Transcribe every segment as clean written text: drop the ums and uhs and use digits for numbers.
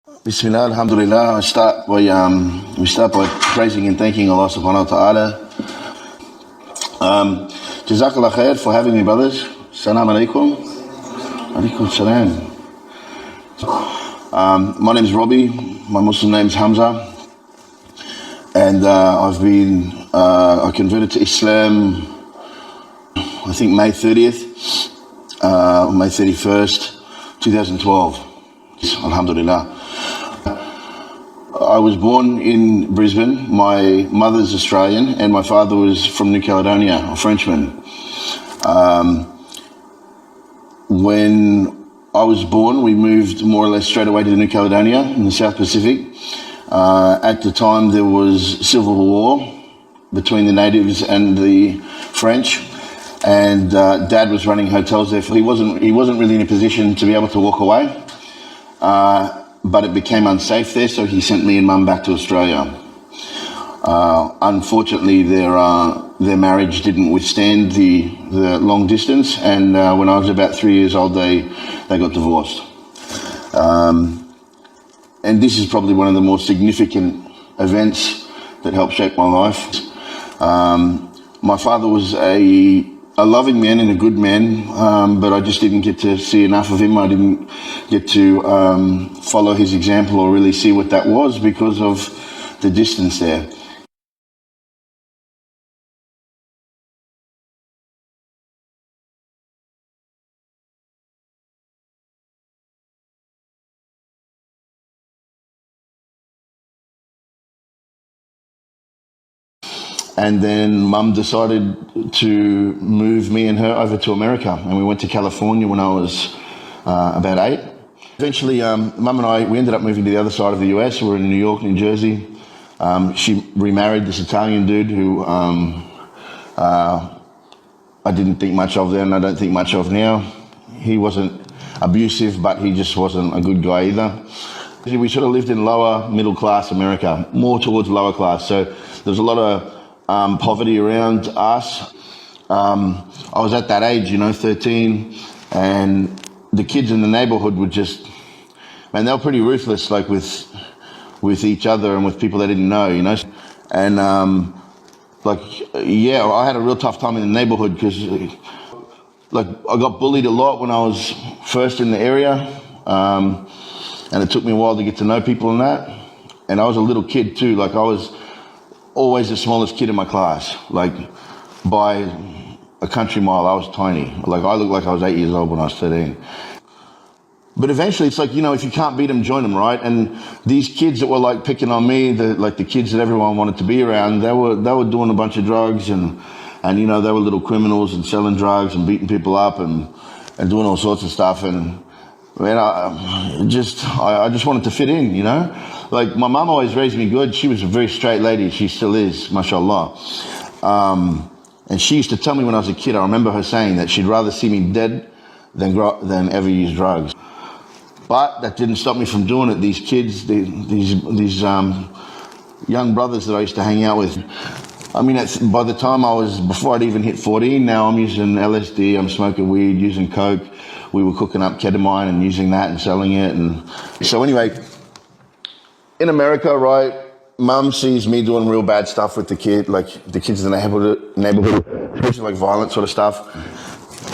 Bismillah, alhamdulillah. We start by praising and thanking Allah subhanahu wa ta'ala. Jazakallah khair for having me, brothers. Assalamu alaikum. Alaikum salam. My name is Robbie. My Muslim name is Hamza. And I converted to Islam, I think May 30th, May 31st, 2012. Alhamdulillah. I was born in Brisbane. My mother's Australian and my father was from New Caledonia, a Frenchman. When I was born, we moved more or less straight away to New Caledonia in the South Pacific. At the time, there was civil war between the natives and the French, and Dad was running hotels there. He wasn't really in a position to be able to walk away. But it became unsafe there, so he sent me and Mum back to Australia. Unfortunately, their marriage didn't withstand the long distance, and when I was about 3 years old, they got divorced. And this is probably one of the more significant events that helped shape my life. My father was a loving man and a good man, but I just didn't get to see enough of him. I didn't get to follow his example or really see what that was because of the distance there. And then Mum decided to move me and her over to America, and we went to California when I was about 8. Eventually, Mum and I, we ended up moving to the other side of the US. We were in New York, New Jersey. She remarried this Italian dude who I didn't think much of then, I don't think much of now. He wasn't abusive, but he just wasn't a good guy either. We sort of lived in lower middle class America, more towards lower class, so there was a lot of poverty around us. I was at that age, 13, and the kids in the neighborhood were just, man, they were pretty ruthless, like with each other and with people they didn't know, And I had a real tough time in the neighborhood because, I got bullied a lot when I was first in the area, and it took me a while to get to know people and that. And I was a little kid too, I was always the smallest kid in my class, by a country mile. I was tiny. I looked like I was 8 years old when I was 13. But eventually it's if you can't beat them, join them, right? And these kids that were picking on me, the kids that everyone wanted to be around, they were doing a bunch of drugs and they were little criminals and selling drugs and beating people up and doing all sorts of stuff. And man, I just wanted to fit in, my mum always raised me good. She was a very straight lady. She still is, mashallah. And she used to tell me when I was a kid, I remember her saying that she'd rather see me dead than ever use drugs. But that didn't stop me from doing it. These kids, these young brothers that I used to hang out with, by the time before I'd even hit 14, now I'm using LSD, I'm smoking weed, using coke. We were cooking up ketamine and using that and selling it. And so anyway, in America, right, Mum sees me doing real bad stuff with the kids in the neighborhood, especially violent sort of stuff.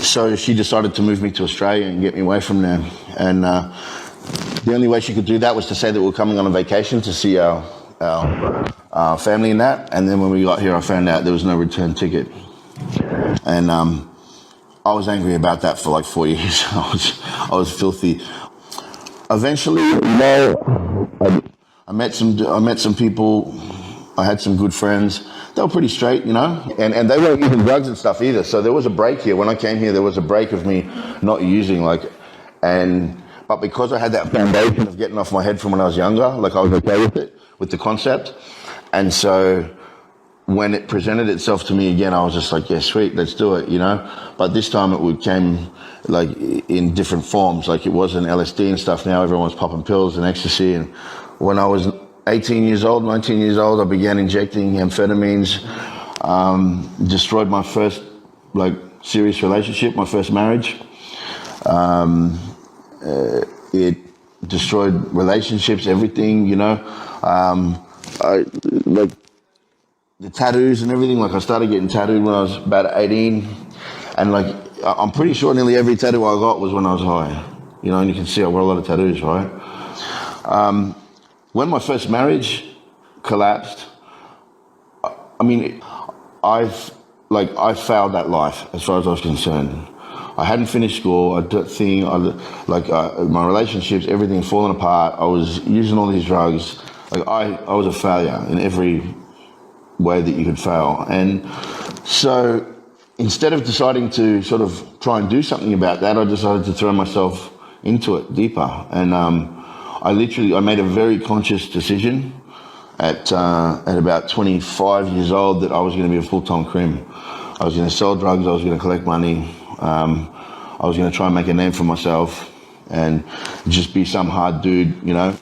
So she decided to move me to Australia and get me away from there. And the only way she could do that was to say that we were coming on a vacation to see our family and that. And then when we got here, I found out there was no return ticket. And I was angry about that for 4 years. I was filthy. Eventually, I met some people. I had some good friends. They were pretty straight, and they weren't using drugs and stuff either. So there was a break here. When I came here, there was a break of me not using, but because I had that foundation of getting off my head from when I was younger, I was okay with it, with the concept. And so when it presented itself to me again, I was just yeah, sweet, let's do it, But this time it came in different forms. It wasn't LSD and stuff. Now everyone's popping pills and ecstasy. And when I was 18 years old, 19 years old, I began injecting amphetamines, destroyed my first serious relationship, my first marriage. It destroyed relationships, everything, you know. I like the tattoos and everything. Like I started getting tattooed when I was about 18, and like I'm pretty sure nearly every tattoo I got was when I was high. You know, and you can see I wear a lot of tattoos, right? When my first marriage collapsed, I mean, I failed that life as far as I was concerned. I hadn't finished school. My relationships, everything had fallen apart. I was using all these drugs. Like I was a failure in every way that you could fail. And so instead of deciding to sort of try and do something about that, I decided to throw myself into it deeper. And I made a very conscious decision at about 25 years old that I was going to be a full-time crim. I was going to sell drugs. I was going to collect money. I was going to try and make a name for myself and just be some hard dude, you know.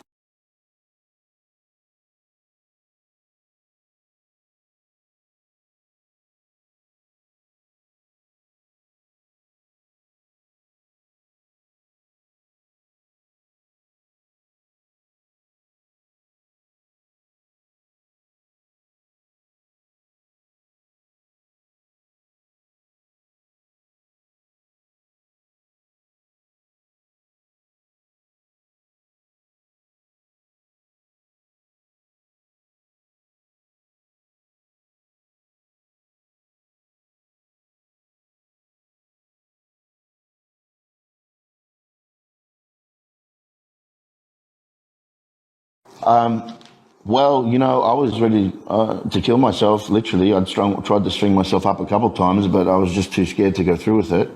Well, you know, I was ready to kill myself, literally. Tried to string myself up a couple of times, but I was just too scared to go through with it.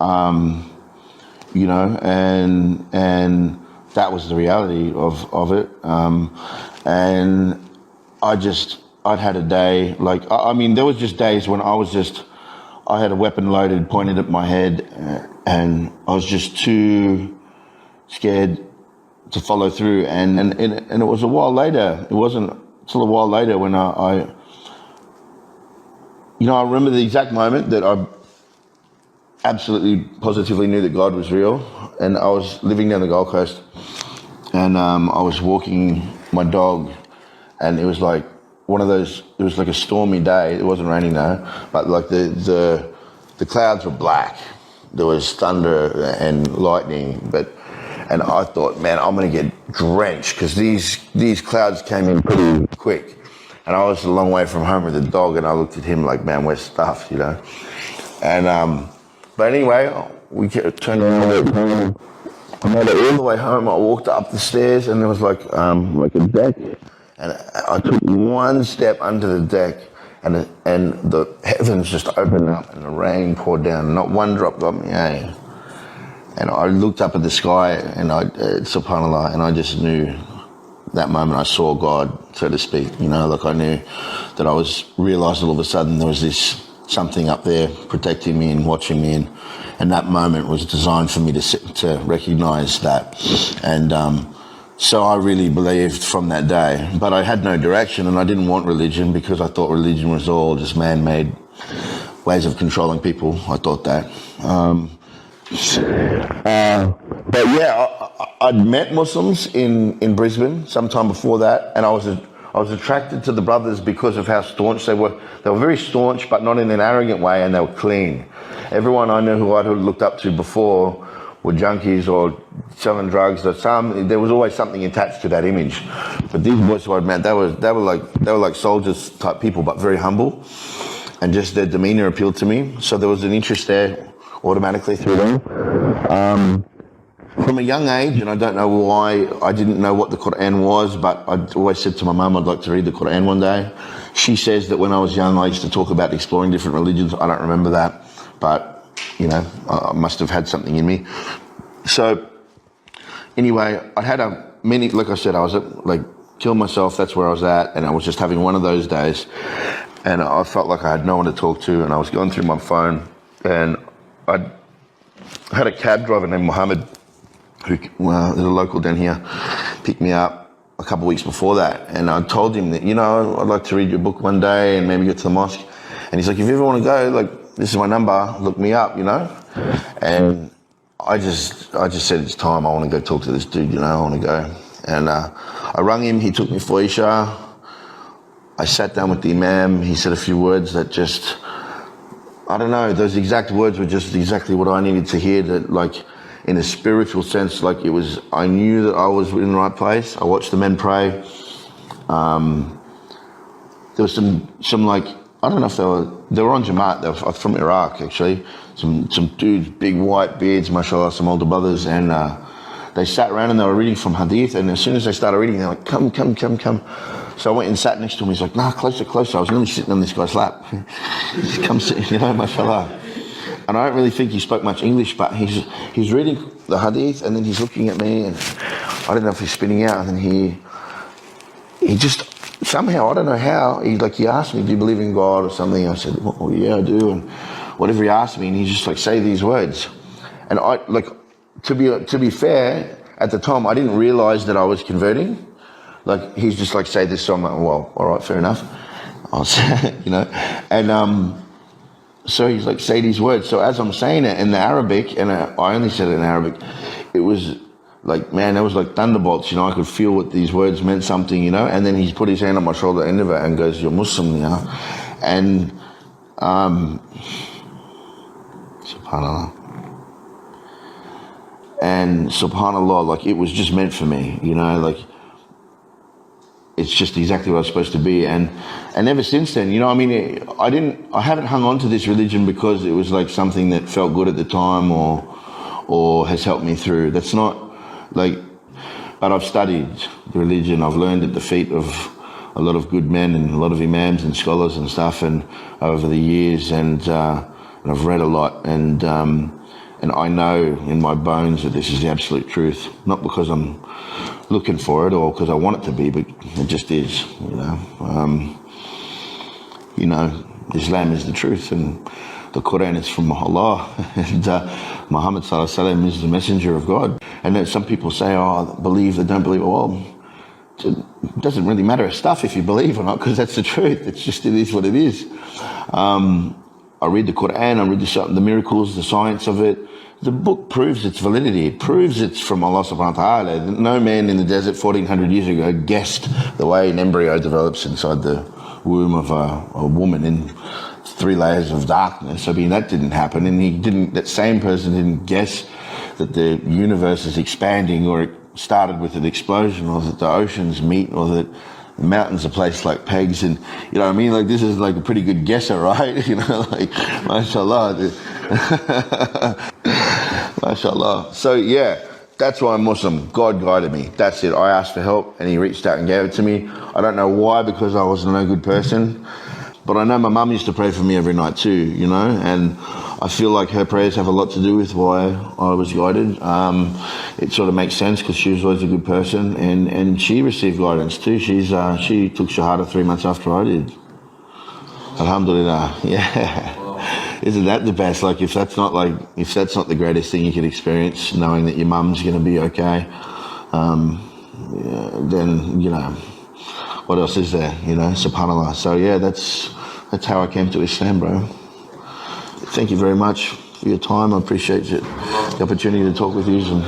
You know, and that was the reality of it. And I'd had a day, like, I mean, there was just days when I had a weapon loaded, pointed at my head, and I was just too scared to follow through. And it was a while later, it wasn't till a while later when I remember the exact moment that I absolutely positively knew that God was real. And I was living down the Gold Coast, and I was walking my dog, and it was like one of those, it was like a stormy day. It wasn't raining though, but like the clouds were black. There was thunder and lightning, and I thought, man, I'm gonna get drenched, because these clouds came in pretty quick. And I was a long way from home with the dog, and I looked at him like, man, we're stuffed, you know. And but anyway, we turned around. I made it all the way home. I walked up the stairs, and there was like a deck, and I took one step under the deck, and the heavens just opened up, and the rain poured down. Not one drop got me, eh? And I looked up at the sky, and subhanAllah, and I just knew that moment I saw God, so to speak. You know, like I knew that I realised all of a sudden there was this something up there protecting me and watching me, and that moment was designed for me to recognise that. And so I really believed from that day, but I had no direction, and I didn't want religion, because I thought religion was all just man-made ways of controlling people. I thought that. But yeah, I'd met Muslims in Brisbane sometime before that, and I was attracted to the brothers because of how staunch they were. They were very staunch, but not in an arrogant way, and they were clean. Everyone I knew who I'd looked up to before were junkies or selling drugs. There was always something attached to that image. But these boys who I'd met, they were like soldiers type people, but very humble, and just their demeanour appealed to me. So there was an interest there automatically through them. From a young age, and I don't know why, I didn't know what the Quran was, but I'd always said to my mum I'd like to read the Quran one day. She says that when I was young I used to talk about exploring different religions. I don't remember that, but you know, I must have had something in me. So anyway, I'd had like I said, I was like killed myself, that's where I was at, and I was just having one of those days, and I felt like I had no one to talk to, and I was going through my phone, and I had a cab driver named Mohammed, who is a local down here, picked me up a couple of weeks before that, and I told him that, you know, I'd like to read your book one day and maybe get to the mosque. And he's like, if you ever want to go, like, this is my number, look me up, you know. And I just said it's time. I want to go talk to this dude. You know, I want to go. And I rang him. He took me for Isha. I sat down with the Imam. He said a few words that just, I don't know, those exact words were just exactly what I needed to hear. That, like, in a spiritual sense, like, it was, I knew that I was in the right place. I watched the men pray. There was some like, I don't know if they were on Jamaat. They were from Iraq, actually. Some dudes, big white beards, mashallah, some older brothers, and they sat around and they were reading from Hadith, and as soon as they started reading, they're like, come. So I went and sat next to him. He's like, nah, closer. I was nearly sitting on this guy's lap. He's come sit, you know, mashallah. And I don't really think he spoke much English, but he's reading the Hadith, and then he's looking at me, and I don't know if he's spinning out, and then he just, somehow, I don't know how, he asked me, do you believe in God or something? I said, well, yeah, I do. And whatever he asked me, and he just like, say these words. And I, like, to be fair, at the time, I didn't realize that I was converting. Like, he's just like, say this, so I'm like, well, all right, fair enough. I'll say, you know. And so he's like, say these words. So as I'm saying it in the Arabic, and I only said it in Arabic, it was like, man, that was like thunderbolts, you know. I could feel what these words meant something, you know. And then he's put his hand on my shoulder, end of it, and goes, you're Muslim, you know. And subhanallah. And subhanallah, like, it was just meant for me, you know, like, it's just exactly what I was supposed to be. And ever since then, you know, I mean, I haven't hung on to this religion because it was like something that felt good at the time or has helped me through. That's not like, but I've studied the religion. I've learned at the feet of a lot of good men and a lot of imams and scholars and stuff, and over the years, and I've read a lot, and I know in my bones that this is the absolute truth. Not because I'm looking for it or because I want it to be, but it just is, you know. Islam is the truth, and the Quran is from Allah, and Muhammad sallallahu alaihi wasallam is the messenger of God. And then some people say, oh, believe, they don't believe. Well, it doesn't really matter stuff if you believe or not, because that's the truth. It is what it is. I read the Quran, I read the miracles, the science of it. The book proves its validity. It proves it's from Allah subhanahu wa ta'ala. No man in the desert 1400 years ago guessed the way an embryo develops inside the womb of a woman in 3 layers of darkness. I mean, that didn't happen. And that same person didn't guess that the universe is expanding, or it started with an explosion, or that the oceans meet, or that the mountains are placed like pegs. And, you know what I mean? Like, this is like a pretty good guesser, right? You know, like, mashallah. Mashallah. So, yeah, that's why I'm Muslim. God guided me. That's it. I asked for help, and he reached out and gave it to me. I don't know why, because I was no good person. But I know my mum used to pray for me every night too, you know, and I feel like her prayers have a lot to do with why I was guided. It sort of makes sense because she was always a good person, and she received guidance too. She took Shahada 3 months after I did. Alhamdulillah. Yeah. Isn't that the best? Like, if that's not the greatest thing you could experience, knowing that your mum's going to be okay, then, you know, what else is there, you know, subhanallah. So yeah, that's how I came to Islam, bro. Thank you very much for your time. I appreciate it, the opportunity to talk with you. And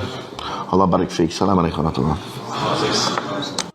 Allah barik feek. Salam alaikum wa rahmatullah.